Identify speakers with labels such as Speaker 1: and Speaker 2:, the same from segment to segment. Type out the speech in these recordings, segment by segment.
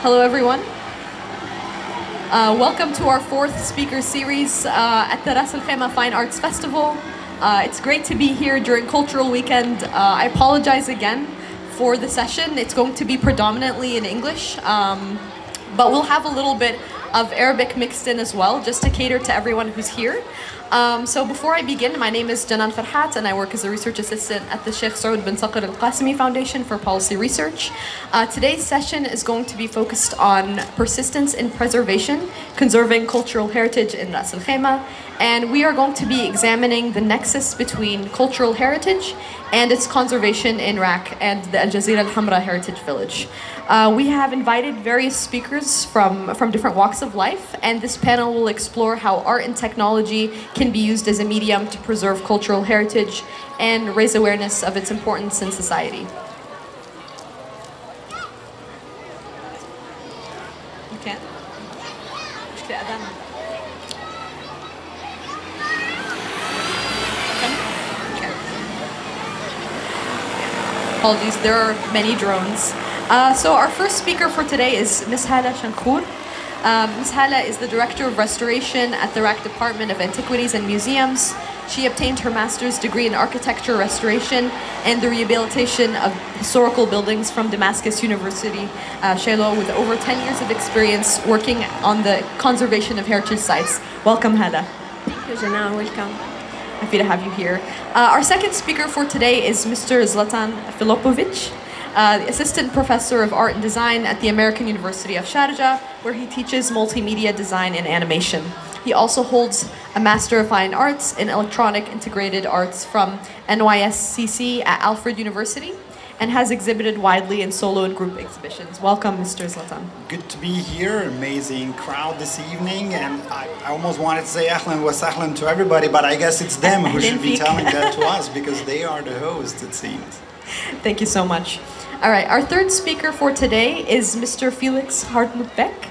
Speaker 1: Hello, everyone. Welcome to our fourth speaker series at the Ras Al Khaimah Fine Arts Festival. It's great to be here during Cultural Weekend. I apologize again for the session. It's going to be predominantly in English, but we'll have a little bit of Arabic mixed in as well, just to cater to everyone who's here. So before I begin, my name is Janan Farhat, and I work as a research assistant at the Sheikh Saud bin Saqr Al Qasimi Foundation for Policy Research. Today's session is going to be focused on persistence in preservation, conserving cultural heritage in Ras Al Khaimah, and we are going to be examining the nexus between cultural heritage and its conservation in Iraq and the Jazeera Al Hamra Heritage Village. We have invited various speakers from different walks of life, and this panel will explore how art and technology can be used as a medium to preserve cultural heritage and raise awareness of its importance in society. Okay. Apologies, there are many drones. So our first speaker for today is Ms. Hala Shankour. Ms. Hala is the Director of Restoration at the Iraq Department of Antiquities and Museums. She obtained her master's degree in architecture restoration and the rehabilitation of historical buildings from Damascus University, Shiloh, with over 10 years of experience working on the conservation of heritage sites. Welcome, Hala.
Speaker 2: Thank you, Jana. Welcome.
Speaker 1: Happy to have you here. Our second speaker for today is Mr. Zlatan Filipovic, the Assistant Professor of Art and Design at the American University of Sharjah, where he teaches multimedia design and animation. He also holds a Master of Fine Arts in Electronic Integrated Arts from NYSCC at Alfred University, and has exhibited widely in solo and group exhibitions. Welcome, Mr. Zlatan.
Speaker 3: Good to be here. Amazing crowd this evening, and I almost wanted to say ahlan wa sahlan to everybody, but I guess it's them who should be telling that to us, because they are the hosts, it seems.
Speaker 1: Thank you so much. All right, our third speaker for today is Mr. Felix Hartmut-Beck,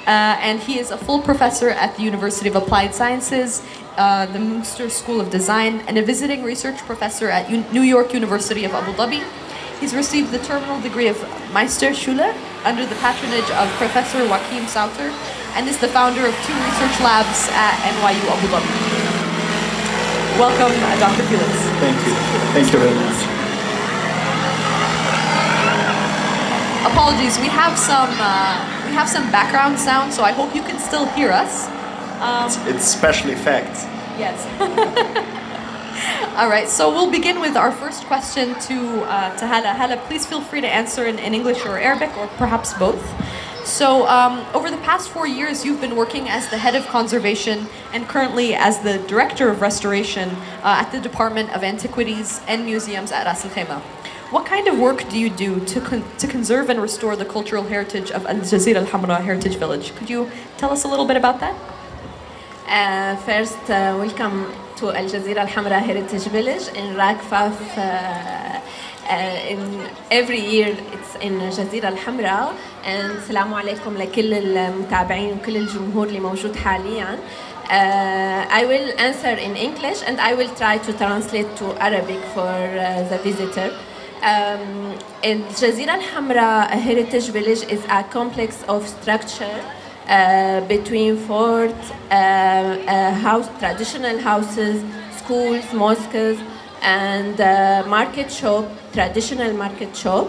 Speaker 1: and he is a full professor at the University of Applied Sciences, the Munster School of Design, and a visiting research professor at New York University of Abu Dhabi. He's received the terminal degree of Meisterschule under the patronage of Professor Joachim Sauter, and is the founder of 2 research labs at NYU Abu Dhabi. Welcome, Dr. Felix.
Speaker 4: Thank you. Thank you very much.
Speaker 1: Apologies, we have some background sound, so I hope you can still hear us.
Speaker 4: It's special effects.
Speaker 1: Yes. All right, so we'll begin with our first question to Hala. Hala, please feel free to answer in English or Arabic, or perhaps both. So over the past 4 years, you've been working as the head of conservation and currently as the director of restoration at the Department of Antiquities and Museums at Ras Al Khaimah. What kind of work do you do to conserve and restore the cultural heritage of Al Jazeera Al Hamra Heritage Village? Could you tell us a little bit about that?
Speaker 2: First, welcome to Al Jazeera Al Hamra Heritage Village in Rakfaf. In every year it's in Jazeera Al Hamra. And السلام عليكم لكل المتابعين وكل الجمهور اللي موجود حاليا. I will answer in English and I will try to translate to Arabic for the visitor. In Jazeera Al Hamra Heritage Village is a complex of structure between forts, traditional houses, schools, mosques, and market shop, traditional market shop,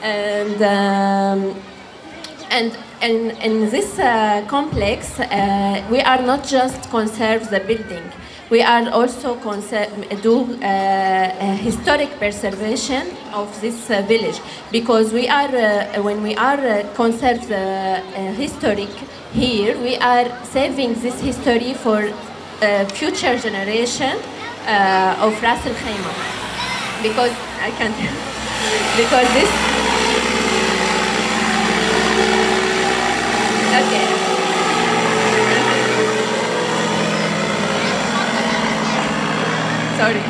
Speaker 2: and in this complex, we are not just conserve the building. We are also do historic preservation of this village, because we are when we are conserve the historic here, we are saving this history for future generation of Ras Al Khaimah. Because I can't, because this. Okay. Sorry.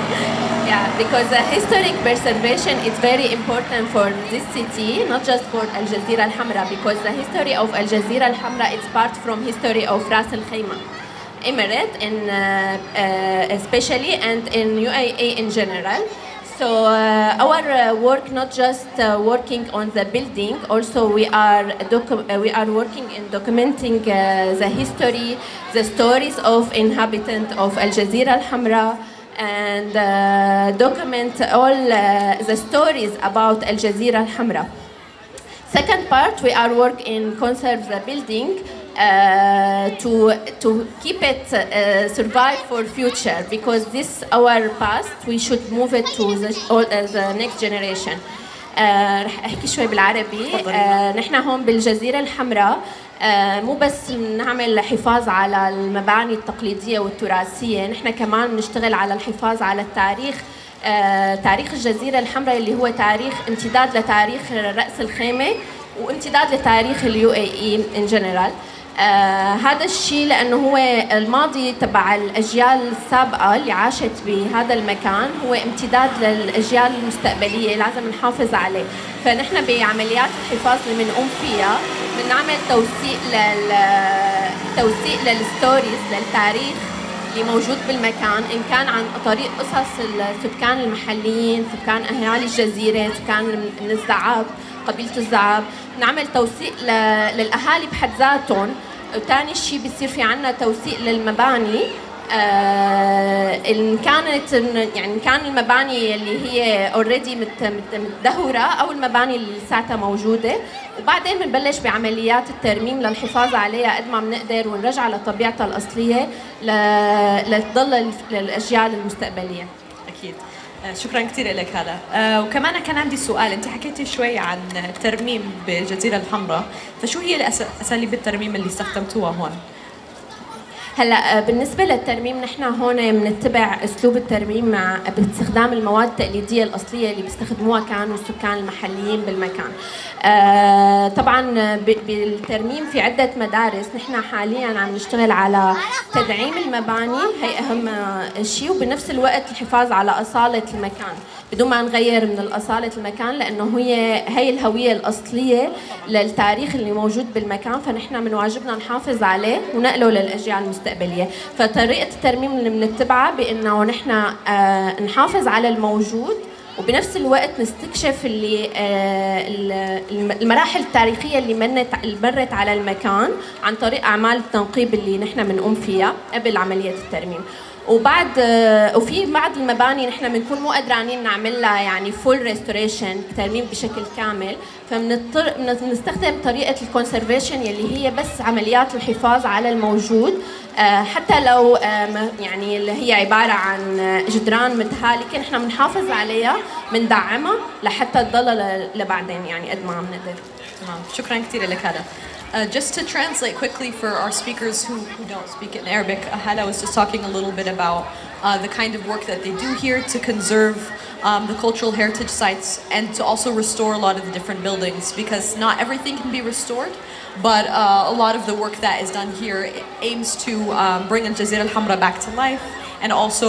Speaker 2: Yeah, because the historic preservation is very important for this city, not just for Al Jazeera Al Hamra, because the history of Al Jazeera Al Hamra is part from history of Ras Al Khaimah Emirate, in especially, and in UAE in general. So our work not just working on the building, also we are working in documenting the history, the stories of inhabitants of Al Jazeera Al Hamra, and document all the stories about Al Jazeera Al Hamra. Second part, we are work in conserve the building to keep it survive for future, because this our past, we should move it to the next generation. رح احكي شوي بالعربي. نحن هون بالجزيرة الحمراء مو بس نعمل حفاظ على المباني التقليدية والتراثية، نحن كمان بنشتغل على الحفاظ على التاريخ، تاريخ الجزيرة الحمراء اللي هو تاريخ امتداد لتاريخ رأس الخيمة وامتداد لتاريخ UAE in general. هذا الشيء لأنه هو الماضي تبع الأجيال السابقة اللي عاشت بهذا المكان، هو امتداد للأجيال المستقبلية، لازم نحافظ عليه. فنحن بعمليات الحفاظ اللي بنقوم فيها بنعمل توثيق للستوريز، للتاريخ اللي موجود بالمكان، إن كان عن طريق قصص السكان المحليين، سكان أهالي الجزيرة، سكان من الزعاب، قبيلة الزعاب. نعمل توثيق للأهالي بحد ذاتهم. وثاني شيء بيصير في عنا توثيق للمباني، إن كانت يعني كان المباني اللي هي اوريدي متدهورة أو المباني اللي لساتها موجودة، وبعدين بنبلش بعمليات الترميم للحفاظ عليها قد ما بنقدر ونرجع لطبيعتها الأصلية لتضل للأجيال المستقبلية.
Speaker 1: أكيد. شكرا كثير لك هلا. وكمان كان عندي سؤال، انت حكيتي شوي عن الترميم بالجزيرة الحمراء، فشو هي اساليب الترميم اللي استخدمتوها هون؟
Speaker 2: هلا بالنسبة للترميم نحن هون بنتبع اسلوب الترميم باستخدام المواد التقليدية الأصلية اللي بيستخدموها كانوا السكان المحليين بالمكان. طبعا بالترميم في عدة مدارس، نحن حاليا عم نشتغل على تدعيم المباني، هي أهم شيء، وبنفس الوقت الحفاظ على أصالة المكان بدون ما نغير من الأصالة المكان، لأنه هي الهوية الأصلية للتاريخ اللي موجود بالمكان، فنحن من واجبنا نحافظ عليه ونقله للأجيال المستقبلية. فطريقة الترميم اللي بنتبعها بأنه نحن نحافظ على الموجود، وبنفس الوقت نستكشف المراحل التاريخية اللي مرت على المكان عن طريق أعمال التنقيب اللي نحن بنقوم فيها قبل عملية الترميم. وفي بعض المباني نحن بنكون مو قدرانين نعملها يعني فول ريستوريشن، ترميم بشكل كامل، فبنستخدم طريقه الكونسرفيشن يلي هي بس عمليات الحفاظ على الموجود، حتى لو يعني اللي هي عباره عن جدران متهالكه نحن بنحافظ عليها، بندعمها لحتى تضل لبعدين يعني قد ما عم نقدر.
Speaker 1: تمام، شكرا كثير لك هذا. Just to translate quickly for our speakers who don't speak in Arabic, Hala was just talking a little bit about the kind of work that they do here to conserve the cultural heritage sites and to also restore a lot of the different buildings, because not everything can be restored, but a lot of the work that is done here aims to bring Al Jazeera Al Hamra back to life and also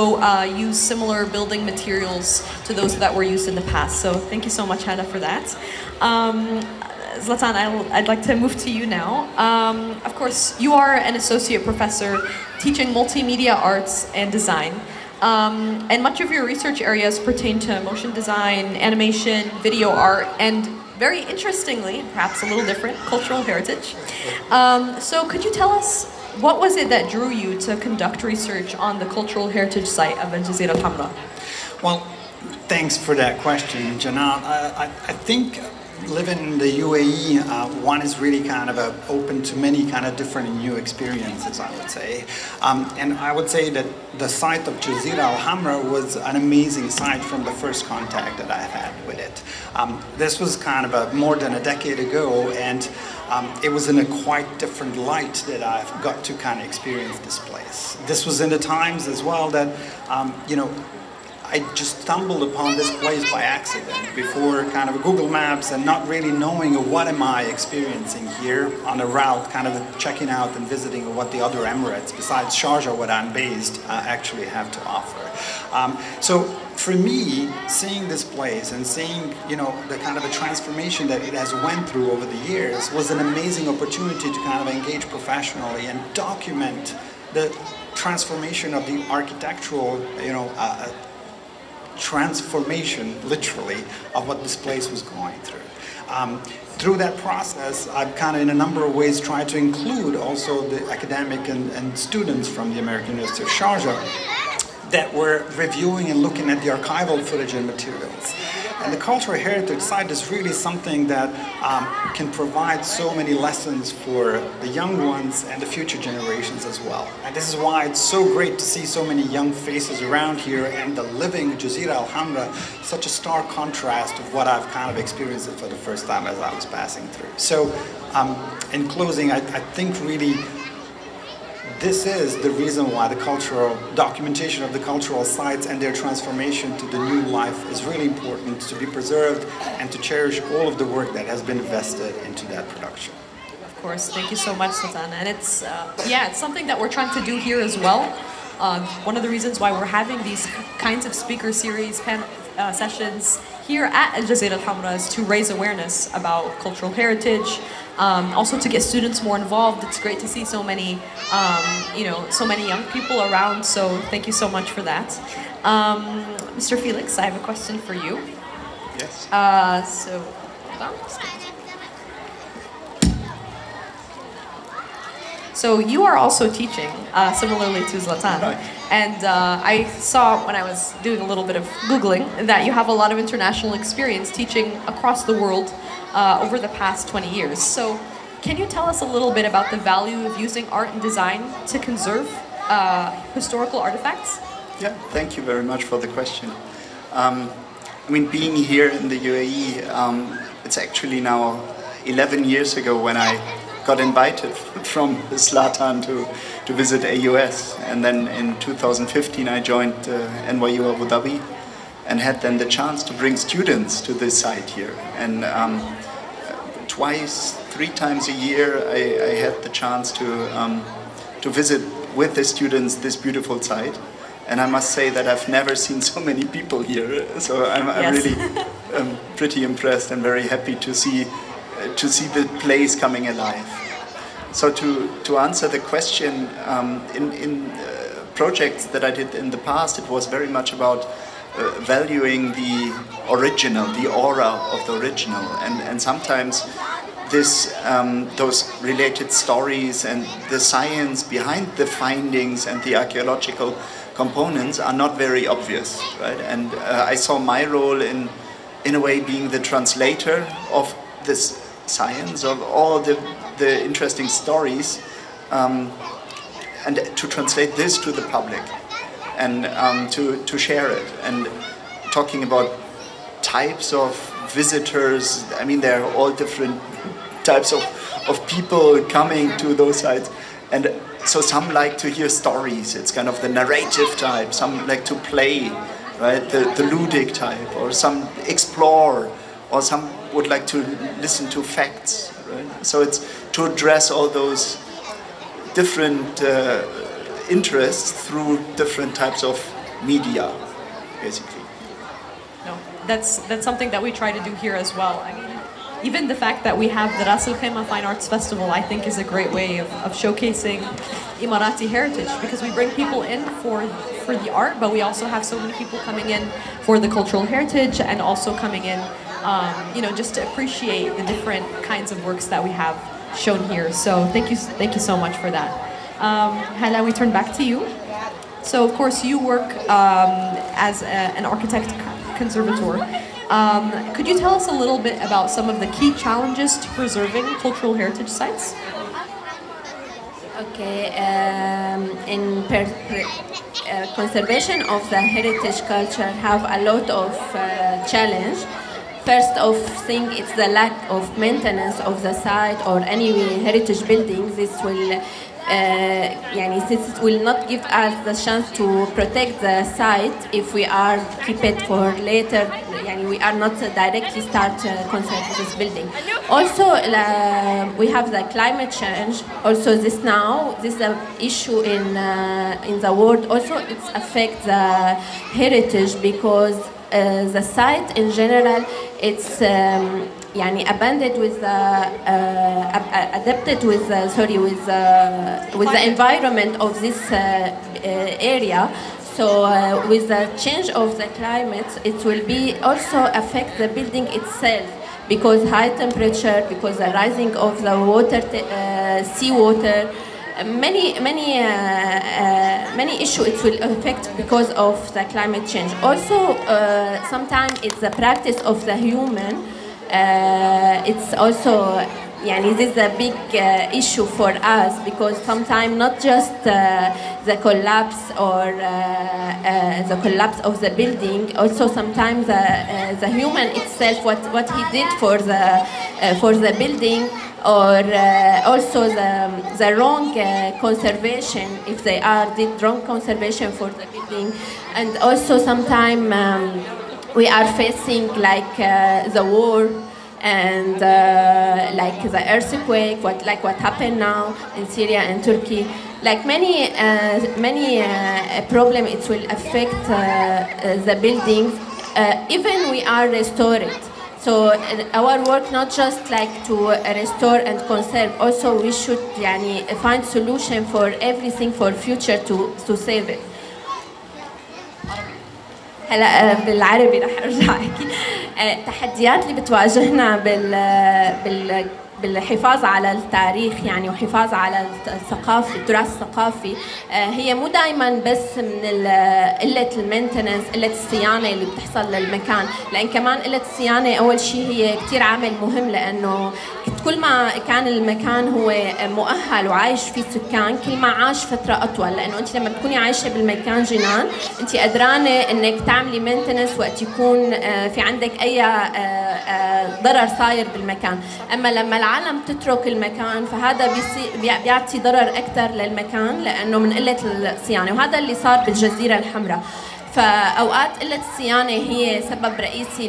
Speaker 1: use similar building materials to those that were used in the past. So thank you so much, Hala, for that. Zlatan, I'd like to move to you now. Of course, you are an associate professor teaching multimedia arts and design. And much of your research areas pertain to motion design, animation, video art, and very interestingly, perhaps a little different, cultural heritage. So could you tell us, what was it that drew you to conduct research on the cultural heritage site of Al Jazeera Al Hamra?
Speaker 3: Well, thanks for that question, Janat. I think living in the UAE, one is really kind of open to many kind of different new experiences, I would say. And I would say that the site of Jazeera Al Hamra was an amazing site from the first contact that I had with it. This was kind of more than a decade ago, and it was in a quite different light that I've got to kind of experience this place. This was in the times as well that, you know, I just stumbled upon this place by accident before kind of Google Maps and not really knowing what am I experiencing here on a route, kind of checking out and visiting what the other Emirates besides Sharjah, where I'm based, actually have to offer. So for me, seeing this place and seeing, you know, the kind of a transformation that it has went through over the years was an amazing opportunity to kind of engage professionally and document the transformation of the architectural, you know, transformation, literally, of what this place was going through. Through that process, I've kind of in a number of ways tried to include also the academic and students from the American University of Sharjah that were reviewing and looking at the archival footage and materials. And the cultural heritage site is really something that can provide so many lessons for the young ones and the future generations as well. And this is why it's so great to see so many young faces around here, and the living Jazeera Al Hamra, such a stark contrast of what I've kind of experienced for the first time as I was passing through. So in closing, I think really this is the reason why the cultural documentation of the cultural sites and their transformation to the new life is really important to be preserved and to cherish all of the work that has been invested into that production.
Speaker 1: Of course, thank you so much, Sultan. And it's, yeah, it's something that we're trying to do here as well. One of the reasons why we're having these kinds of speaker series, sessions here at Jazeera Al Hamra is to raise awareness about cultural heritage, also to get students more involved. It's great to see so many, so many young people around. So thank you so much for that. Mr. Felix, I have a question for you.
Speaker 4: Yes.
Speaker 1: So you are also teaching, similarly to Zlatan.
Speaker 4: Right.
Speaker 1: And I saw when I was doing a little bit of Googling that you have a lot of international experience teaching across the world over the past 20 years. So can you tell us a little bit about the value of using art and design to conserve historical artifacts?
Speaker 4: Yeah, thank you very much for the question. I mean, being here in the UAE, it's actually now 11 years ago when I got invited from Zlatan to visit AUS, and then in 2015 I joined NYU Abu Dhabi and had then the chance to bring students to this site here. And three times a year I had the chance to visit with the students this beautiful site. And I must say that I've never seen so many people here, so I'm really pretty impressed and very happy to see the place coming alive. So to answer the question, in projects that I did in the past, it was very much about valuing the original, the aura of the original, and sometimes those related stories and the science behind the findings and the archaeological components are not very obvious, right? And I saw my role in a way being the translator of this science, of all the interesting stories, and to translate this to the public and to share it. And talking about types of visitors, I mean, there are all different types of people coming to those sites. And so some like to hear stories, it's kind of the narrative type, some like to play, right, the ludic type, or some explore, or some would like to listen to facts, right? So it's to address all those different interests through different types of media, basically.
Speaker 1: No, that's something that we try to do here as well. I mean, even the fact that we have the Ras Al Khaimah Fine Arts Festival, I think, is a great way of showcasing Emirati heritage, because we bring people in for the art, but we also have so many people coming in for the cultural heritage, and also coming in, just to appreciate the different kinds of works that we have shown here. So thank you so much for that. Hala, we turn back to you. So of course you work as an architect conservator. Could you tell us a little bit about some of the key challenges to preserving cultural heritage sites?
Speaker 2: Okay, conservation of the heritage culture have a lot of challenge. First of thing, it's the lack of maintenance of the site or any heritage building. This will not give us the chance to protect the site if we are keep it for later. We are not directly start conserve this building. Also, we have the climate change. Also, this is an issue in the world. Also, it affects the heritage because the site in general, it's abandoned with adapted with the environment of this area. So with the change of the climate, it will be also affect the building itself, because high temperature, because the rising of the water, seawater, many issues it will affect because of the climate change. Also, sometimes it's the practice of the human. It's also, this is a big issue for us, because sometimes not just the collapse or the collapse of the building, also sometimes the human itself, what he did for the building, or also the wrong conservation, if they did wrong conservation for the building. And also sometimes we are facing like the war, and like the earthquake, what happened now in Syria and Turkey, like many problem, it will affect the buildings. Even we are restored. So our work not just like to restore and conserve, also we should find solution for everything for future to save it. هلا بالعربي رح ارجع احكي. التحديات اللي بتواجهنا بالحفاظ على التاريخ وحفاظ على الثقافة، التراث الثقافي، هي مو دائما بس من قلة المينتننس، قلة الصيانة اللي بتحصل للمكان، لأن كمان قلة الصيانة أول شيء هي كتير عامل مهم، لأنه كل ما كان المكان هو مؤهل وعايش فيه سكان، كل ما عاش فترة أطول، لأنه أنت لما تكوني عايشة بالمكان جنان أنت قدرانة إنك تعملي مينتننس وقت يكون في عندك أي ضرر صاير بالمكان. أما لما العالم تترك المكان فهذا بيعطي ضرر أكثر للمكان، لأنه من قلة الصيانة، وهذا اللي صار بالجزيرة الحمراء. فأوقات قلة الصيانة هي سبب رئيسي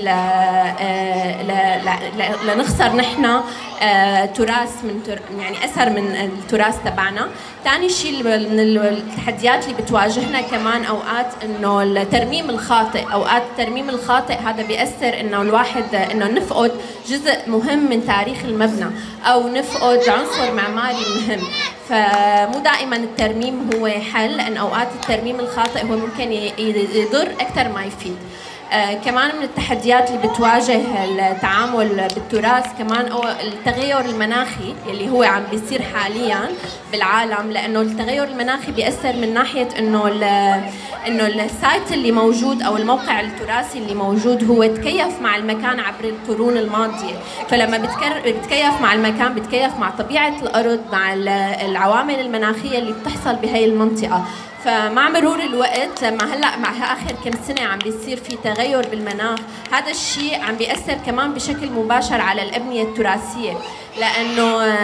Speaker 2: لنخسر نحن تراث أثر من التراث تبعنا. ثاني شيء من التحديات اللي بتواجهنا كمان أوقات إنه الترميم الخاطئ، أوقات الترميم الخاطئ هذا بيأثر إنه الواحد إنه نفقد جزء مهم من تاريخ المبنى، أو نفقد عنصر معماري مهم. فمو دائما الترميم هو حل، لأن أوقات الترميم الخاطئ هو ممكن يضر أكثر ما يفيد. كمان من التحديات اللي بتواجه التعامل بالتراث كمان التغير المناخي اللي هو عم بيصير حاليا بالعالم، لأنه التغير المناخي بيأثر من ناحية إنه السايت اللي موجود أو الموقع التراثي اللي موجود هو تكيف مع المكان عبر القرون الماضية، فلما بتكيف مع المكان بتكيف مع طبيعة الأرض، مع العوامل المناخية اللي بتحصل بهي المنطقة. فمع مرور الوقت لما هلا مع اخر كم سنه عم بيصير في تغير بالمناخ، هذا الشيء عم بيأثر كمان بشكل مباشر على الابنيه التراثيه، لانه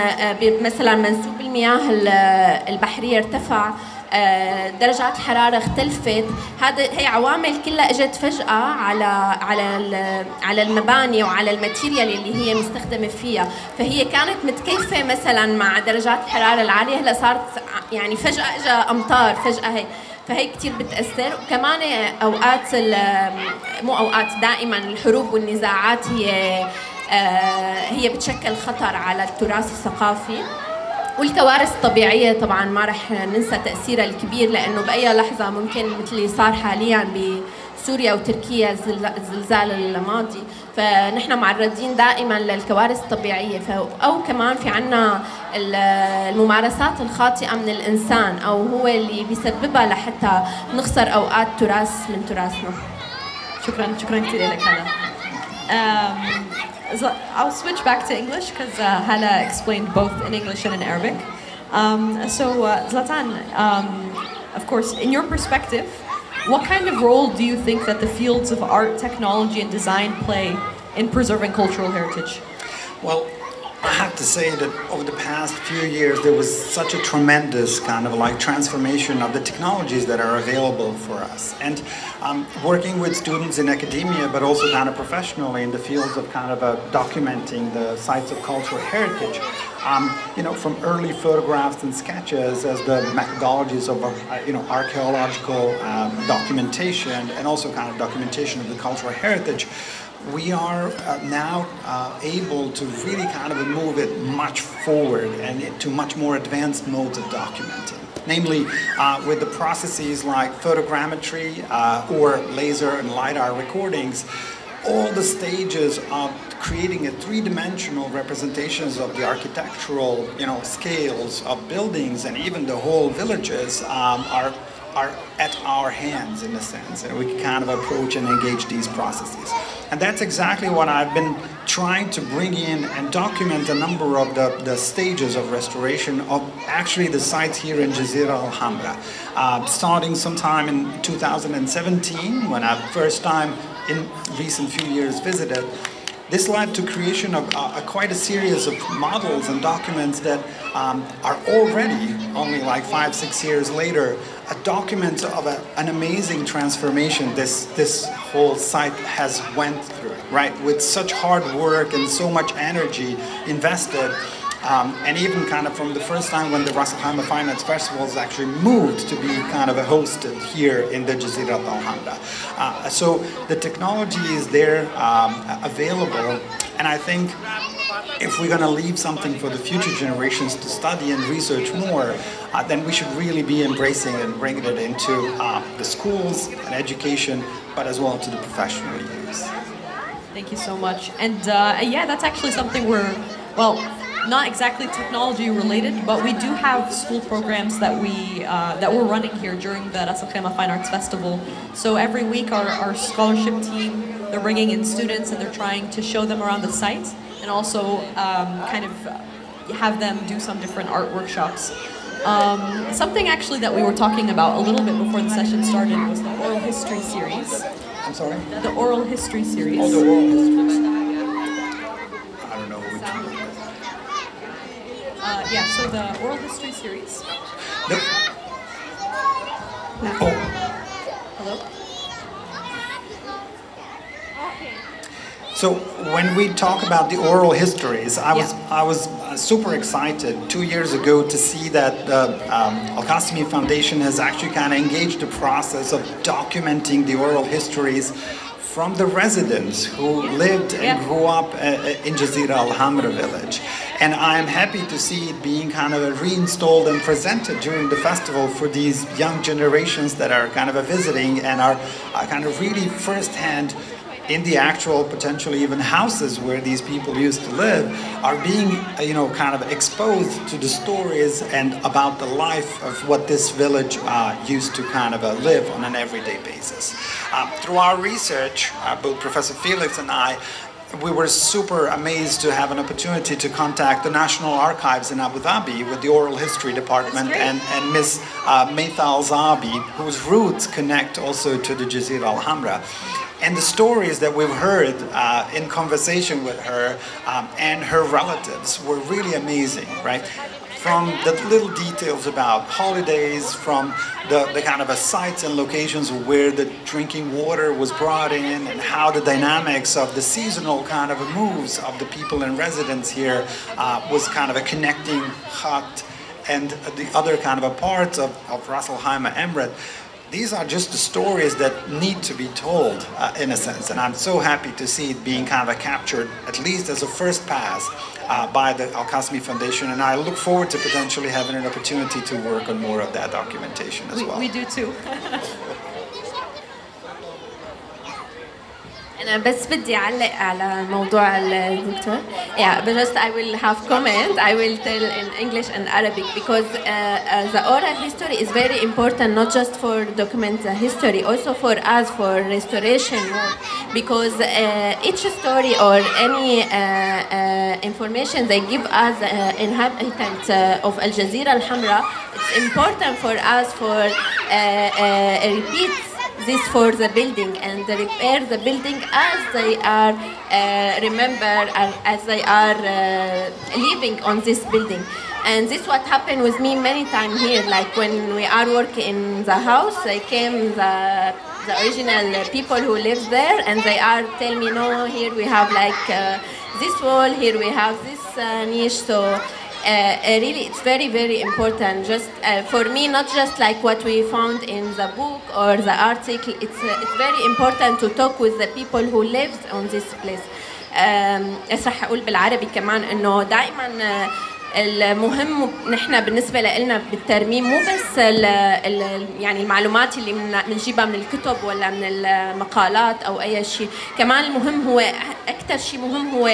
Speaker 2: مثلا منسوب المياه البحريه ارتفع، درجات الحراره اختلفت، هي عوامل كلها اجت فجاه على المباني وعلى الماتيريال اللي هي مستخدمه فيها، فهي كانت متكيفه مثلا مع درجات الحراره العاليه، هلا صارت فجاه اجى امطار فجاه، فهي كثير بتاثر. وكمان اوقات مو اوقات، دائما الحروب والنزاعات هي بتشكل خطر على التراث الثقافي. والكوارث الطبيعية طبعا ما رح ننسى تأثيرها الكبير، لأنه بأي لحظة ممكن مثل اللي صار حاليا بسوريا وتركيا الزلزال الماضي، فنحن معرضين دائما للكوارث الطبيعية. أو كمان في عنا الممارسات الخاطئة من الإنسان، أو هو اللي بيسببها لحتى نخسر أوقات تراث من تراثنا.
Speaker 1: شكرا كثير لك هلا. I'll switch back to English because Hala explained both in English and in Arabic. Zlatan, of course, in your perspective, what kind of role do you think that the fields of art, technology, and design play in preserving cultural heritage?
Speaker 3: Well, I have to say that over the past few years there was such a tremendous kind of transformation of the technologies that are available for us, and working with students in academia but also kind of professionally in the fields of kind of documenting the sites of cultural heritage, from early photographs and sketches as the methodologies of archaeological documentation, and also kind of documentation of the cultural heritage. we are now able to really kind of move it much forward and into much more advanced modes of documenting. Namely, with the processes like photogrammetry or laser and LiDAR recordings, all the stages of creating a three-dimensional representations of the architectural, scales of buildings and even the whole villages are at our hands in a sense, and we can kind of approach and engage these processes. And that's exactly what I've been trying to bring in and document a number of the stages of restoration of actually the sites here in Jazeera Al Hamra. Starting sometime in 2017, when I first time in recent few years visited. This led to creation of quite a series of models and documents that are already, only like 5-6 years later, a document of an amazing transformation this whole site has went through, right? With such hard work and so much energy invested. And even kind of from the first time when the Ras Al Khaimah Fine Arts Festival is actually moved to be kind of hosted here in the Jazeera Al Hamra. So the technology is there available, and I think if we're going to leave something for the future generations to study and research more, then we should really be embracing and bringing it into the schools and education, but as well to the professional use.
Speaker 1: Thank you so much. And yeah, that's actually something not exactly technology related, but we do have school programs that we're running here during the Ras Al Khaimah Fine Arts Festival. So every week our scholarship team, they're bringing in students and they're trying to show them around the site and also kind of have them do some different art workshops. Something actually that we were talking about a little bit before the session started was the oral history series.
Speaker 3: I'm sorry?
Speaker 1: The oral history series.
Speaker 3: Oh, the oral history. I don't know which one.
Speaker 1: Yeah, so the oral history series. Hello?
Speaker 3: So when we talk about the oral histories, I was super excited 2 years ago to see that the Al Qasimi Foundation has actually kind of engaged the process of documenting the oral histories from the residents who lived and grew up in Jazeera Al Hamra village. And I'm happy to see it being kind of reinstalled and presented during the festival for these young generations that are kind of visiting and are kind of really firsthand in the actual, potentially even houses where these people used to live, are being, kind of exposed to the stories and about the life of what this village used to kind of live on an everyday basis. Through our research, both Professor Felix and I, we were super amazed to have an opportunity to contact the National Archives in Abu Dhabi with the Oral History Department and Ms. Maytha Al-Zabi, whose roots connect also to the Jazeera Al Hamra. And the stories that we've heard in conversation with her and her relatives were really amazing, right? From the little details about holidays, from the kind of sites and locations where the drinking water was brought in, and how the dynamics of the seasonal kind of moves of the people and residents here was kind of a connecting hut, and the other kind of parts of Ras Al Khaimah Emirate. These are just the stories that need to be told in a sense, and I'm so happy to see it being kind of captured, at least as a first pass, by the Al Qasimi Foundation, and I look forward to potentially having an opportunity to work on more of that documentation as well.
Speaker 1: We do too.
Speaker 2: أنا بس بدي أعلق على موضوع الدكتور. Yeah, but just I will have comment. I will tell in English and Arabic because the oral history is very important, not just for document the history, also for us for restoration work. Because each story or any information they give us inhabitants of Al Jazeera Al Hamra, it's important for us for repeat this for the building and repair the building as they are as they are living on this building. And this what happened with me many times here, like when we are working in the house, they came the original people who live there and they are tell me, no, here we have like this wall, here we have this niche. So really, it's very, very important. Just for me, not just like what we found in the book or the article. It's very important to talk with the people who live on this place. بس رح أقول بالعربي كمان إنه دائما المهم نحن بالنسبة لنا بالترميم مو بس يعني المعلومات اللي بنجيبها من الكتب ولا من المقالات أو أي شيء، كمان المهم هو أكثر شيء مهم هو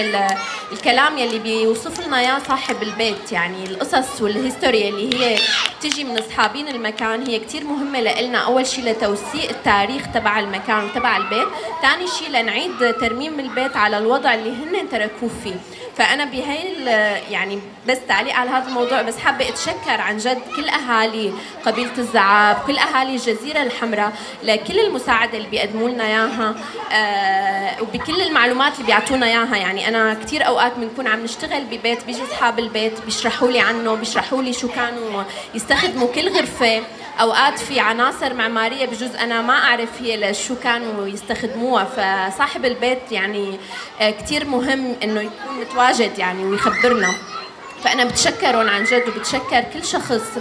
Speaker 2: الكلام يلي بيوصف لنا إياه صاحب البيت، يعني القصص والهيستوريا اللي هي تجي من أصحابين المكان هي كتير مهمة لنا. أول شيء لتوثيق التاريخ تبع المكان وتبع البيت، ثاني شيء لنعيد ترميم البيت على الوضع اللي هن تركوه فيه. فأنا بهاي يعني بس تعليق على هذا الموضوع بس حابة أتشكر عن جد كل أهالي قبيلة الزعاب، كل أهالي الجزيرة الحمراء لكل المساعدة اللي بيقدموا لنا إياها وبكل المعلومات اللي بيعطونا إياها. يعني أنا كتير أوقات بنكون عم نشتغل ببيت بيجي أصحاب البيت بيشرحوا لي عنه، بيشرحوا لي شو كانوا يستخدموا كل غرفة. أوقات في عناصر معمارية بجوز أنا ما أعرف هي لشو كانوا يستخدموها، فصاحب البيت يعني كتير مهم إنه يكون متواجد يعني ويخبرنا. فأنا بتشكرهم عن جد وبتشكر كل شخص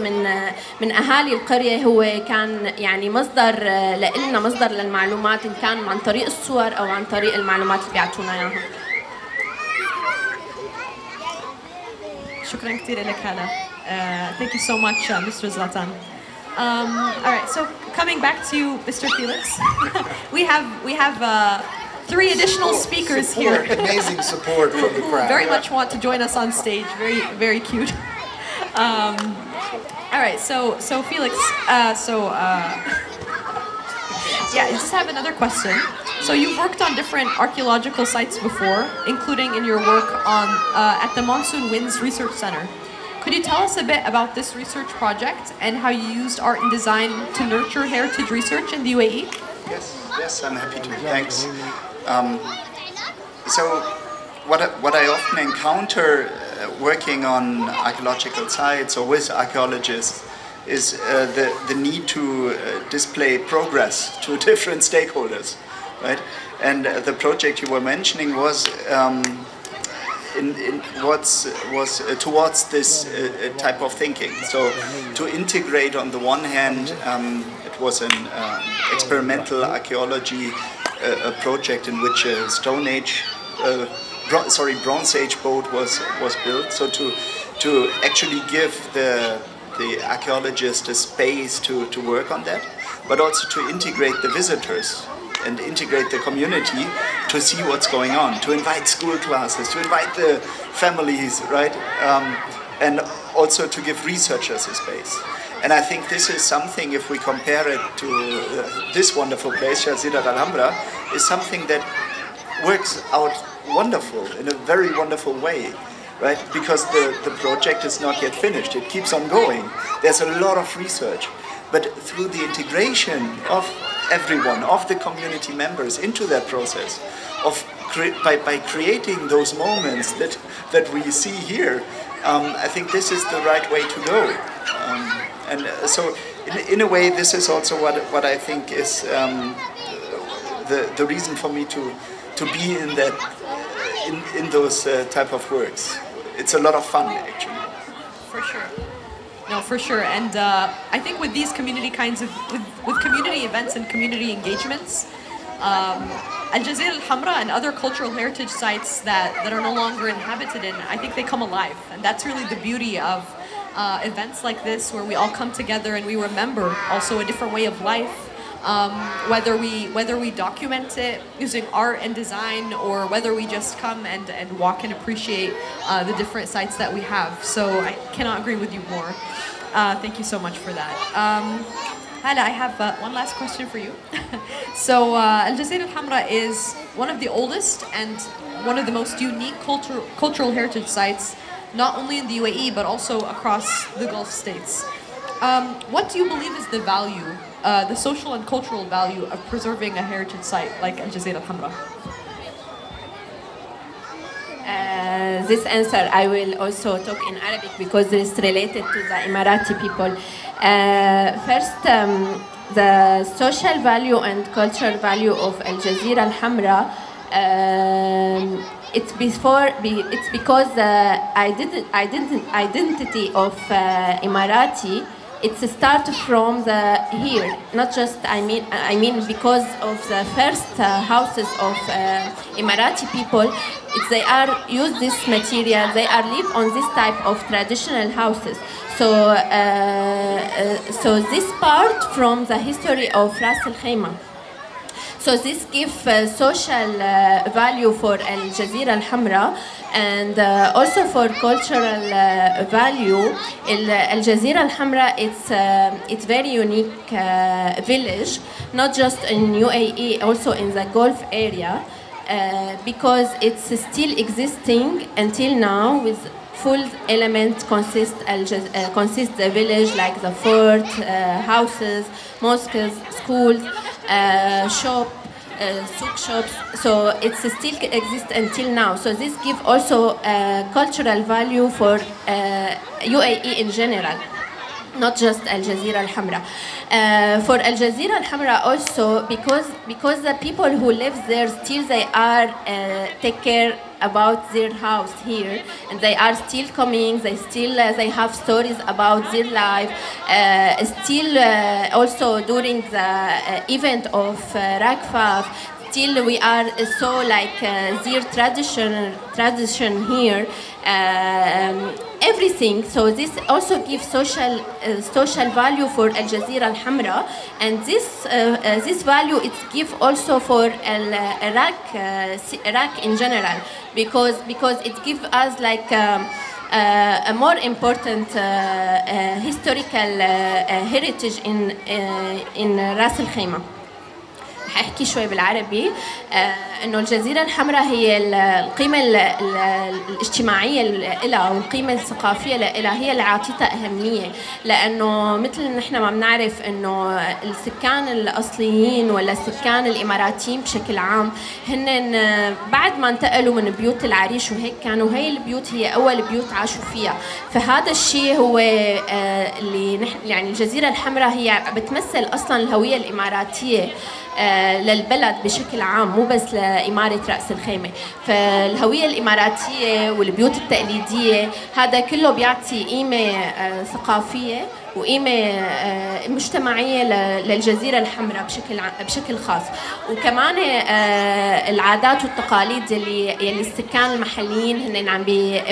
Speaker 2: من أهالي القرية، هو كان يعني مصدر لنا، مصدر للمعلومات إن كان عن طريق الصور أو عن طريق المعلومات اللي بيعطونا إياها.
Speaker 1: شكرا كثير لك هلا. Thank you so much, Mr. Zlatan. All right, so coming back to Mr. Felix, we have 3 additional speakers here.
Speaker 5: Amazing support from the crowd.
Speaker 1: Very much want to join us on stage. Very, very cute. All right, so Felix, yeah, I just have another question. So you've worked on different archaeological sites before, including in your work on at the Monsoon Winds Research Center. Could you tell us a bit about this research project and how you used art and design to nurture heritage research in the UAE?
Speaker 4: Yes, I'm happy to. Thanks. So, what I often encounter working on archaeological sites or with archaeologists is the need to display progress to different stakeholders, right? And the project you were mentioning was towards this type of thinking. So to integrate on the one hand, it was an experimental archaeology project in which a Bronze Age boat was built. So to actually give the archaeologist a space to work on that, but also to integrate the visitors and integrate the community to see what's going on, to invite school classes, to invite the families, right? And also to give researchers a space. And I think this is something, if we compare it to this wonderful place, Jazeera Al Hamra, is something that works out wonderful, in a very wonderful way, right? Because the project is not yet finished, it keeps on going. There's a lot of research, but through the integration of everyone, of the community members into that process, by creating those moments that we see here, I think this is the right way to go. And so, in a way, this is also what I think is the reason for me to be in those type of works. It's a lot of fun, actually.
Speaker 1: For sure. No, for sure. And I think with these community kinds of, with community events and community engagements, Al Jazeera Al Hamra and other cultural heritage sites that are no longer inhabited in, I think they come alive. And that's really the beauty of events like this, where we all come together and we remember also a different way of life. Whether we document it using art and design, or whether we just come and walk and appreciate the different sites that we have. So I cannot agree with you more. Thank you so much for that. Hala, I have one last question for you. So Al Jazeera Al Hamra is one of the oldest and one of the most unique cultural heritage sites, not only in the UAE but also across the Gulf states. What do you believe is the value, the social and cultural value of preserving a heritage site like Al Jazeera Al Hamra?
Speaker 2: This answer I will also talk in Arabic because it's related to the Emirati people. First, the social value and cultural value of Al Jazeera Al Hamra It's because the identity of Emirati. It's a start from the here, not just I mean because of the first houses of Emirati people. They are use this material. They are live on this type of traditional houses. So this part from the history of Ras Al Khaimah. So this gives social value for Al Jazeera Al Hamra, and also for cultural value. Al Jazeera Al Hamra, it's very unique village, not just in UAE, also in the Gulf area, because it's still existing until now with full element consists the village, like the fort, houses, mosques, schools, shop, souk shops. So it still exists until now. So this gives also cultural value for UAE in general, not just Al Jazeera Al Hamra. For Al Jazeera Al Hamra also, because the people who live there still they are take care about their house here, and they are still coming. They still they have stories about their life. Still also during the event of Rakfaf, still we are so like their tradition here. Everything. So this also gives social value for Al Jazeera Al Hamra, and this value it's give also for Iraq in general, because it gives us like a more important historical heritage in Ras Al Khaimah. هحكي شوي بالعربي. انه الجزيره الحمراء هي القيمه الاجتماعيه لها والقيمه الثقافيه لها هي اللي عاطيتها اهميه، لانه مثل نحن ما بنعرف انه السكان الاصليين ولا السكان الاماراتيين بشكل عام هن بعد ما انتقلوا من بيوت العريش وهيك كانوا هي البيوت هي اول بيوت عاشوا فيها. فهذا الشيء هو اللي نحن يعني الجزيره الحمراء هي بتمثل اصلا الهويه الاماراتيه للبلد بشكل عام، مو بس لإمارة رأس الخيمة. فالهوية الإماراتية والبيوت التقليدية هذا كله بيعطي قيمة ثقافية وقيمة مجتمعية للجزيرة الحمراء بشكل خاص. وكمان العادات والتقاليد يلي السكان المحليين هن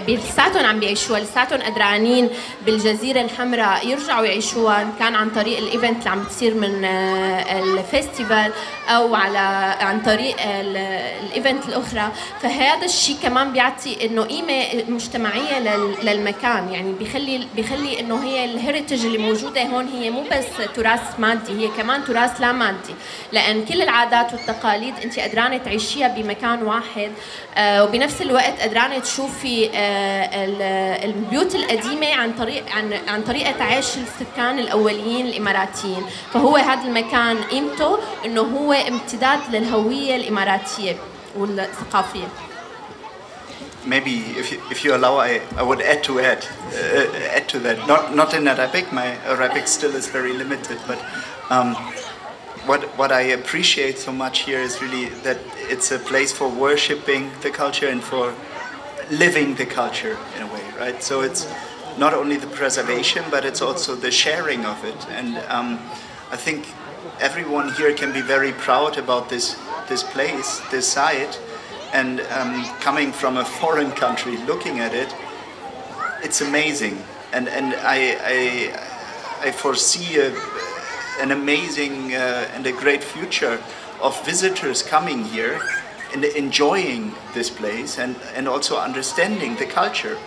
Speaker 2: لساتهم عم بيعيشوها، لساتهم قدرانين بالجزيرة الحمراء يرجعوا يعيشوها، إن كان عن طريق الإيفنت اللي عم بتصير من الفيستيفال أو عن طريق الإيفنت الأخرى. فهذا الشيء كمان بيعطي إنه قيمة مجتمعية للمكان، يعني بيخلي إنه هي الهيريتج اللي موجودة هون هي مو بس تراث مادي، هي كمان تراث لا مادي، لأن كل العادات والتقاليد أنت قدرانة تعيشيها بمكان واحد، وبنفس الوقت قدرانة تشوفي البيوت القديمة عن طريقة عيش السكان الأوليين الإماراتيين. فهو هذا المكان قيمته إنه هو امتداد للهوية الإماراتية والثقافية.
Speaker 4: Maybe, if you allow, I would add to that. Not in Arabic. My Arabic still is very limited, but what I appreciate so much here is really that it's a place for worshiping the culture and for living the culture in a way, right? So it's not only the preservation, but it's also the sharing of it. And I think everyone here can be very proud about this place, this site. And coming from a foreign country, looking at it, it's amazing. And I foresee an amazing and a great future of visitors coming here and enjoying this place and also understanding the culture.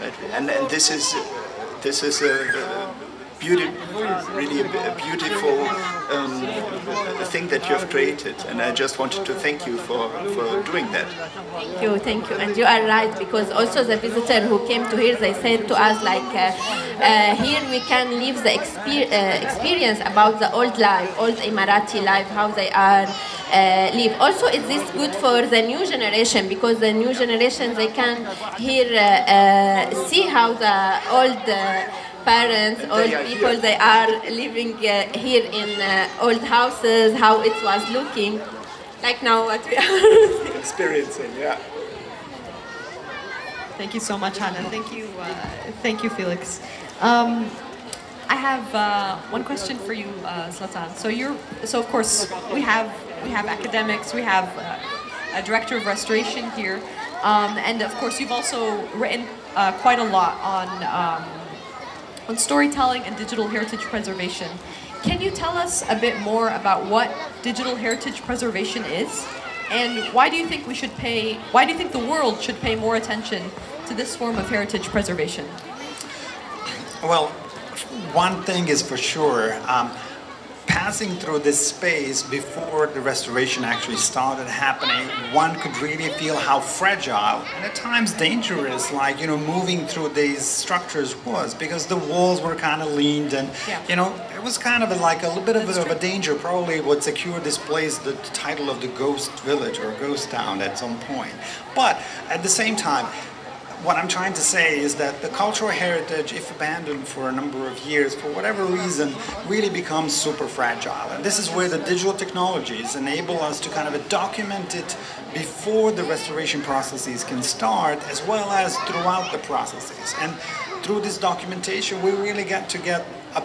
Speaker 4: Right? And this is a really a beautiful thing that you have created, and I just wanted to thank you for doing that.
Speaker 2: Thank you, and you are right, because also the visitor who came to here, they said to us like here we can live the experience about the old life, old Emirati life, how they are live. Also, is this good for the new generation, because the new generation they can here see how the old parents, old people, they are living here in old houses, how it was looking, like now what we are
Speaker 5: experiencing, yeah.
Speaker 1: Thank you so much, Hannah. Thank you, Felix. I have one question for you, Zlatan. So of course we have academics, we have a director of restoration here, and of course you've also written quite a lot on storytelling and digital heritage preservation. Can you tell us a bit more about what digital heritage preservation is, and why do you think the world should pay more attention to this form of heritage preservation?
Speaker 3: Well, one thing is for sure, passing through this space before the restoration actually started happening, one could really feel how fragile and at times dangerous, like, moving through these structures was, because the walls were kind of leaned and, it was kind of like a little bit of a danger. Probably would secure this place the title of the ghost village or ghost town at some point. But at the same time, what I'm trying to say is that the cultural heritage, if abandoned for a number of years, for whatever reason, really becomes super fragile. And this is where the digital technologies enable us to kind of document it before the restoration processes can start, as well as throughout the processes. And through this documentation, we really get a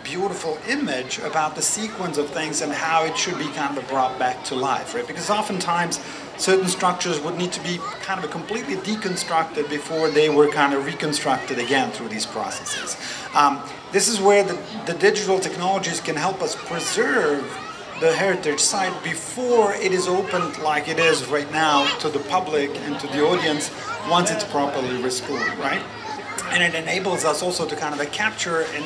Speaker 3: beautiful image about the sequence of things and how it should be kind of brought back to life, right? Because oftentimes certain structures would need to be kind of completely deconstructed before they were kind of reconstructed again through these processes. This is where the digital technologies can help us preserve the heritage site before it is opened like it is right now to the public and to the audience once it's properly restored, right? And it enables us also to kind of capture and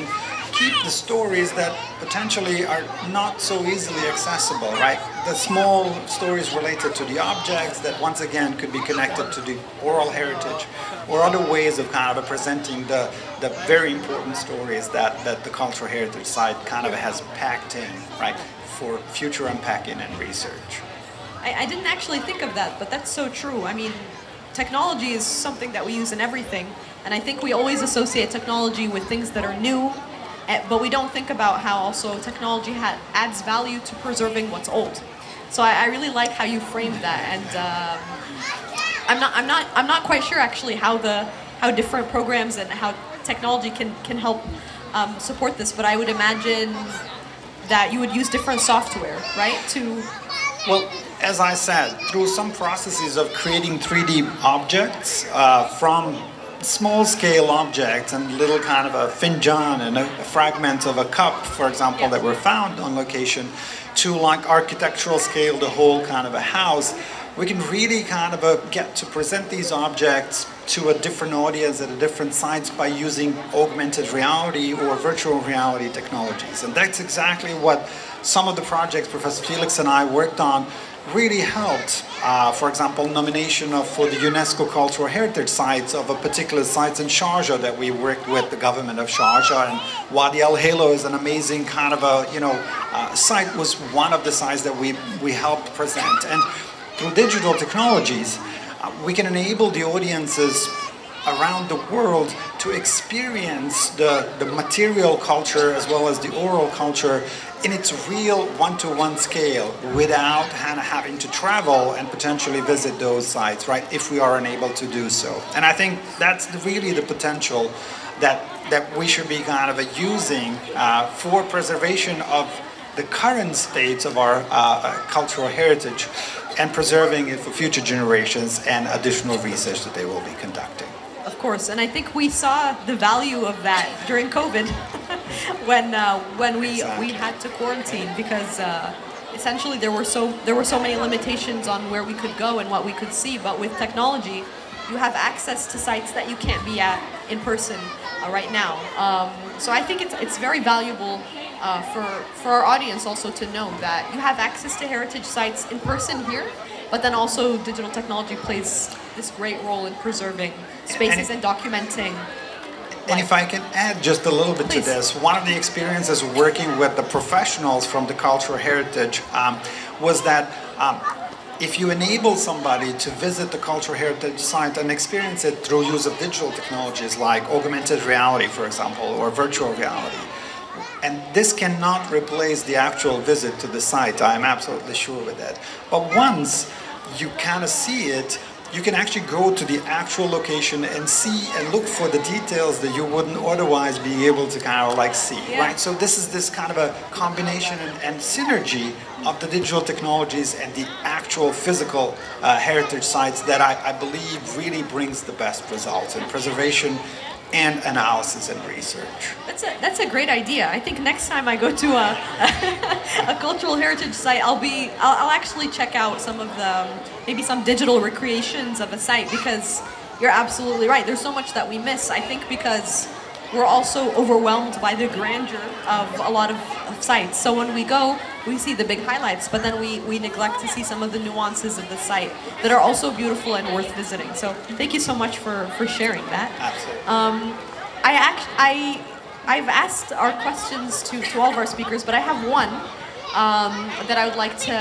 Speaker 3: keep the stories that potentially are not so easily accessible, right? The small stories related to the objects that once again could be connected to the oral heritage or other ways of kind of presenting the very important stories that the cultural heritage site kind of has packed in, right, for future unpacking and research.
Speaker 1: I didn't actually think of that, but that's so true. I mean, technology is something that we use in everything, and I think we always associate technology with things that are new, but we don't think about how also technology adds value to preserving what's old. So I really like how you framed that, and I'm not quite sure actually how different programs and how technology can help support this, but I would imagine that you would use different software, right?
Speaker 3: Well, as I said, through some processes of creating 3D objects from small-scale objects and little kind of a finjan and a fragment of a cup, for example, that were found on location, to like architectural scale, the whole kind of a house, we can really kind of get to present these objects to a different audience at a different sites by using augmented reality or virtual reality technologies. And that's exactly what some of the projects Professor Felix and I worked on really helped. For example, nomination for the UNESCO Cultural Heritage Sites of a particular site in Sharjah that we worked with the government of Sharjah, and Wadi Al Halo is an amazing kind of a site, was one of the sites that we helped present. And through digital technologies, we can enable the audiences around the world to experience the material culture as well as the oral culture in its real one-to-one scale without having to travel and potentially visit those sites, right, if we are unable to do so. And I think that's really the potential that we should be kind of using for preservation of the current states of our cultural heritage and preserving it for future generations and additional research that they will be conducting.
Speaker 1: Of course, and I think we saw the value of that during COVID when we had to quarantine, because essentially there were so many limitations on where we could go and what we could see. But with technology, you have access to sites that you can't be at in person right now. So I think it's very valuable for our audience also to know that you have access to heritage sites in person here, but then also digital technology plays this great role in preserving spaces and documenting.
Speaker 3: And if I can add just a little bit to this, one of the experiences working with the professionals from the cultural heritage was that if you enable somebody to visit the cultural heritage site and experience it through use of digital technologies like augmented reality, for example, or virtual reality, and this cannot replace the actual visit to the site, I'm absolutely sure with that. But once you kind of see it, you can actually go to the actual location and see and look for the details that you wouldn't otherwise be able to kind of like see, right? So this is this kind of a combination and synergy of the digital technologies and the actual physical heritage sites that I believe really brings the best results in preservation and analysis and research.
Speaker 1: That's a great idea. I think next time I go to a cultural heritage site, I'll actually check out some of the maybe some digital recreations of a site, because you're absolutely right. There's so much that we miss. I think because we're also overwhelmed by the grandeur of a lot of sites. So when we go, we see the big highlights, but then we neglect to see some of the nuances of the site that are also beautiful and worth visiting. So thank you so much for sharing that.
Speaker 3: Absolutely.
Speaker 1: I've asked our questions to all of our speakers, but I have one that I would like to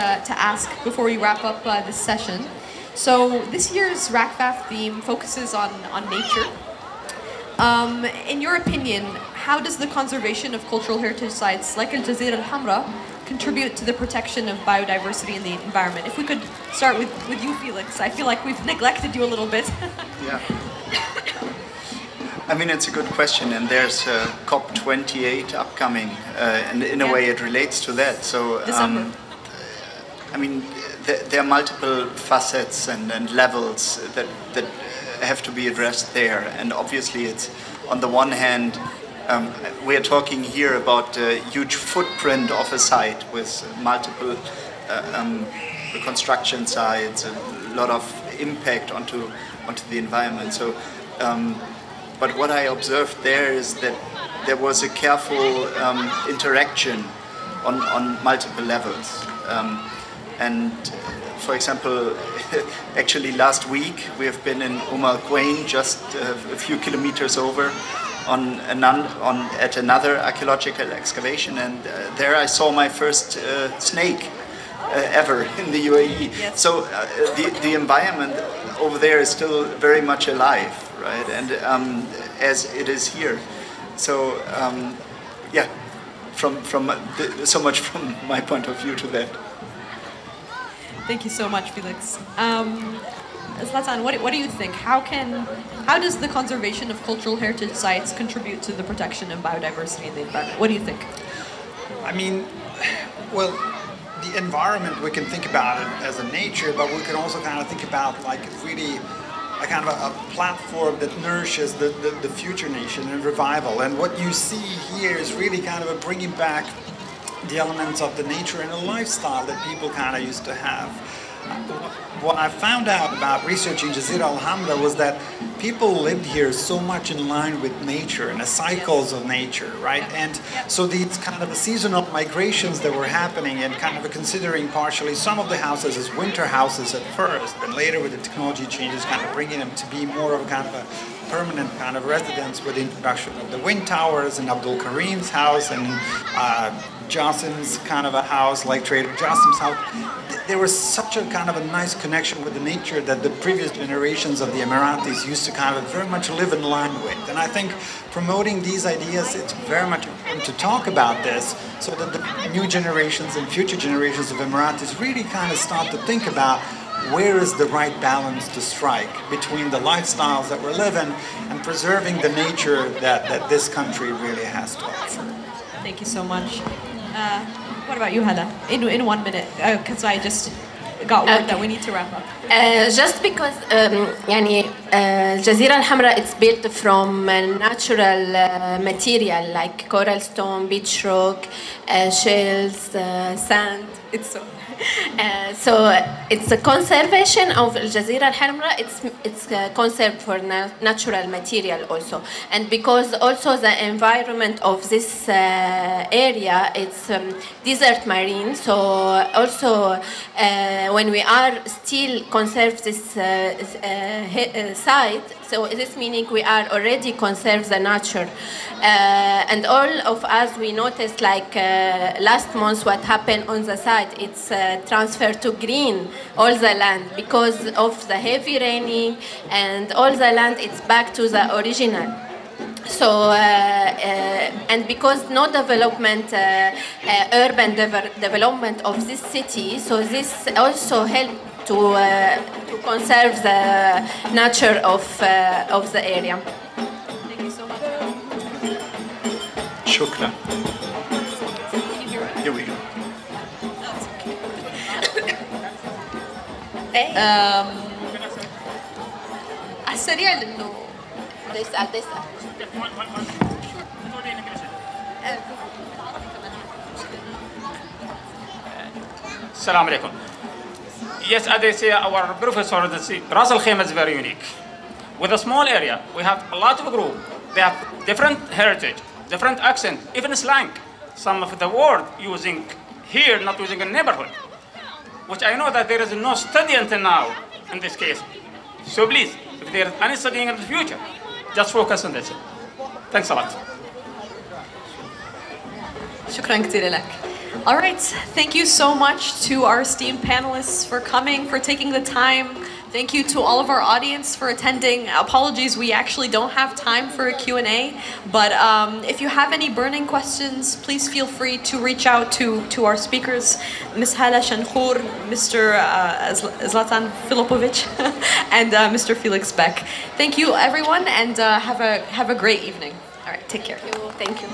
Speaker 1: ask before we wrap up this session. So this year's RACFAF theme focuses on nature. In your opinion, how does the conservation of cultural heritage sites like Jazeera Al Hamra contribute to the protection of biodiversity in the environment? If we could start with you, Felix. I feel like we've neglected you a little bit.
Speaker 4: Yeah. I mean, it's a good question, and there's COP28 upcoming, and in a way it relates to that. So, I mean, there are multiple facets and levels that have to be addressed there, and obviously it's, on the one hand, we are talking here about a huge footprint of a site with multiple construction sites, a lot of impact onto the environment. So, but what I observed there is that there was a careful interaction on multiple levels. And for example, actually last week we have been in Quain, just a few kilometers over, at another archaeological excavation, and there I saw my first snake ever in the UAE.
Speaker 1: Yes.
Speaker 4: So the environment over there is still very much alive, right? And as it is here. So yeah, so much from my point of view to that.
Speaker 1: Thank you so much, Felix. Zlatan, what do you think? How does the conservation of cultural heritage sites contribute to the protection of biodiversity in the environment? What do you think?
Speaker 3: I mean, well, the environment, we can think about it as a nature, but we can also kind of think about like really a kind of a platform that nourishes the future nation and revival. And what you see here is really kind of a bringing back the elements of the nature and the lifestyle that people kind of used to have. What I found out about researching Jazeera Al Hamra was that people lived here so much in line with nature and the cycles of nature, right? And so these kind of seasonal migrations that were happening, and kind of considering partially some of the houses as winter houses at first, but later with the technology changes kind of bringing them to be more of a kind of a permanent kind of residence with the introduction of the wind towers and Abdul Karim's house and Jassim's kind of a house, like Trader Jassim's house. There was such a kind of a nice connection with the nature that the previous generations of the Emiratis used to kind of very much live in line with. And I think promoting these ideas, it's very much important to talk about this so that the new generations and future generations of Emiratis really kind of start to think about where is the right balance to strike between the lifestyles that we're living and preserving the nature that this country really has to offer.
Speaker 1: Thank you so much. What about you, Hada? In 1 minute, because I just got word that we need to wrap up.
Speaker 2: Just because Jazeera Al Hamra is built from natural material like coral stone, beach rock, shells, sand. So it's a conservation of Jazeera Al Hamra. It's conserved for natural material also, and because also the environment of this area, it's desert marine. So also when we are still conserve this site, so this meaning we are already conserve the nature, and all of us we noticed like last month what happened on the site. It's transferred to green all the land because of the heavy raining, and all the land it's back to the original. So and because no development, urban development of this city, so this also helped to conserve the nature of the area.
Speaker 1: Thank you so much.
Speaker 4: Shukran. Here we go.
Speaker 1: على السريع لأنه
Speaker 6: Assalamu alaikum. Yes, as I say, our professor, Ras Al Khaimah is very unique. With a small area, we have a lot of group. They have different heritage, different accent, even slang. Some of the word using here, not using in neighborhood. Which I know that there is no study until now in this case. So please, if there is any studying in the future, just focus on this. Thanks a lot.
Speaker 1: شكرا كثير لك. All right, thank you so much to our esteemed panelists for coming, for taking the time. Thank you to all of our audience for attending. Apologies, we actually don't have time for a Q&A, but if you have any burning questions, please feel free to reach out to our speakers, Ms. Hala Shankhur, Mr. Zlatan Filipovic, and Mr. Felix Beck. Thank you, everyone, and have a great evening. All right, take care.
Speaker 2: Thank you.